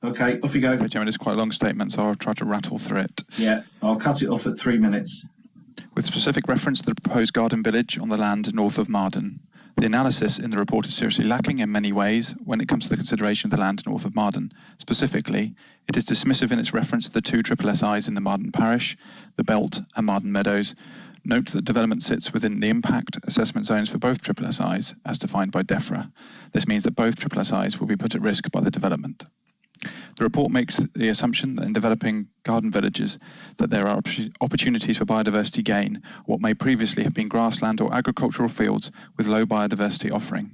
Okay, off you go. Chairman, it's quite a long statement, so I'll try to rattle through it. Yeah, I'll cut it off at 3 minutes. With specific reference to the proposed garden village on the land north of Marden. The analysis in the report is seriously lacking in many ways when it comes to the consideration of the land north of Marden. Specifically, it is dismissive in its reference to the two SSSIs in the Marden parish, the Belt and Marden Meadows. Note that development sits within the impact assessment zones for both SSSIs as defined by DEFRA. This means that both SSSIs will be put at risk by the development. The report makes the assumption that in developing garden villages that there are opportunities for biodiversity gain, what may previously have been grassland or agricultural fields with low biodiversity offering.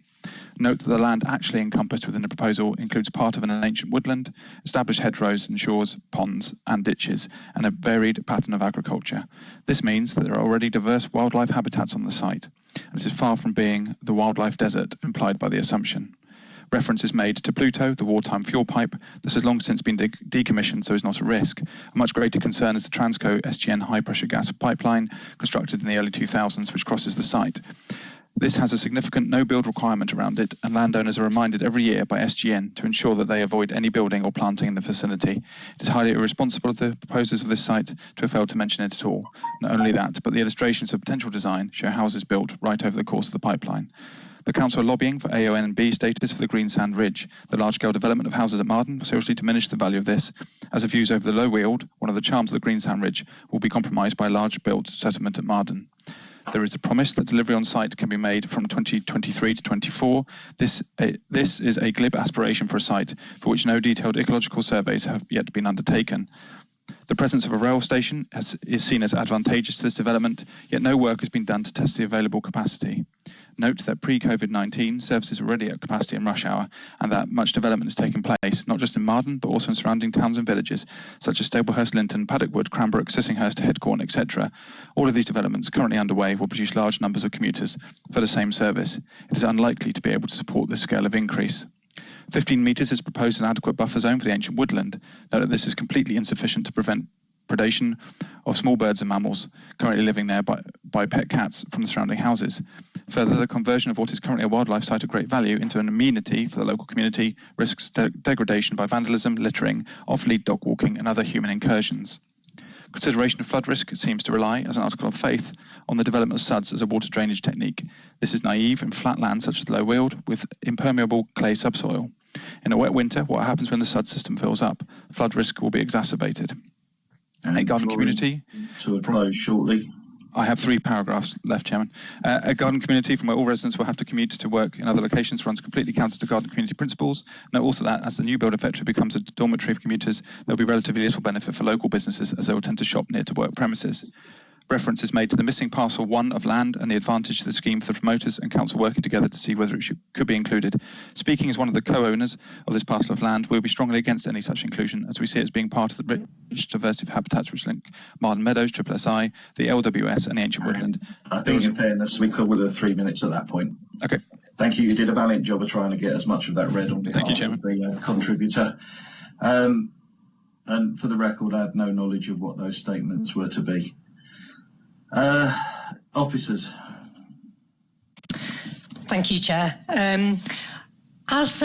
Note that the land actually encompassed within the proposal includes part of an ancient woodland, established hedgerows and shores, ponds and ditches, and a varied pattern of agriculture. This means that there are already diverse wildlife habitats on the site, and it is far from being the wildlife desert implied by the assumption. Reference is made to Pluto, the wartime fuel pipe. This has long since been decommissioned, so is not a risk. A much greater concern is the Transco SGN high-pressure gas pipeline constructed in the early 2000s, which crosses the site. This has a significant no-build requirement around it, and landowners are reminded every year by SGN to ensure that they avoid any building or planting in the vicinity. It is highly irresponsible of the proposers of this site to have failed to mention it at all. Not only that, but the illustrations of potential design show houses built right over the course of the pipeline. The Council are lobbying for AONB status for the Greensand Ridge. The large-scale development of houses at Marden will seriously diminish the value of this, as the views over the low weald, one of the charms of the Greensand Ridge, will be compromised by a large-built settlement at Marden. There is a promise that delivery on site can be made from 2023 to 24. This is a glib aspiration for a site for which no detailed ecological surveys have yet been undertaken. The presence of a rail station is seen as advantageous to this development, yet no work has been done to test the available capacity. Note that pre-COVID-19, services were already at capacity in rush hour, and that much development has taken place, not just in Marden, but also in surrounding towns and villages, such as Staplehurst, Linton, Paddockwood, Cranbrook, Sissinghurst, Headcorn, etc. All of these developments currently underway will produce large numbers of commuters for the same service. It is unlikely to be able to support this scale of increase. 15 metres is proposed an adequate buffer zone for the ancient woodland. Note that this is completely insufficient to prevent predation of small birds and mammals currently living there by pet cats from the surrounding houses. Further, the conversion of what is currently a wildlife site of great value into an amenity for the local community risks degradation by vandalism, littering, off-lead dog walking and other human incursions. Consideration of flood risk seems to rely, as an article of faith, on the development of SUDs as a water drainage technique. This is naive in flat land such as low weald with impermeable clay subsoil. In a wet winter, what happens when the SUD system fills up? Flood risk will be exacerbated. A garden community to a close shortly. I have 3 paragraphs left, Chairman. A garden community from where all residents will have to commute to work in other locations runs completely counter to garden community principles. Note also that as the new build effectively becomes a dormitory for commuters, there will be relatively little benefit for local businesses as they will tend to shop near to work premises. Reference is made to the missing parcel 1 of land and the advantage to the scheme for the promoters and council working together to see whether it could be included. Speaking as one of the co-owners of this parcel of land, we will be strongly against any such inclusion as we see it as being part of the rich diversity of habitats which link Marden Meadows, SSSI, the LWS and the ancient woodland. I think in fairness we covered the 3 minutes at that point. Okay. Thank you. You did a valiant job of trying to get as much of that read on behalf of the contributor. And for the record, I had no knowledge of what those statements were to be. Officers. Thank you, Chair. As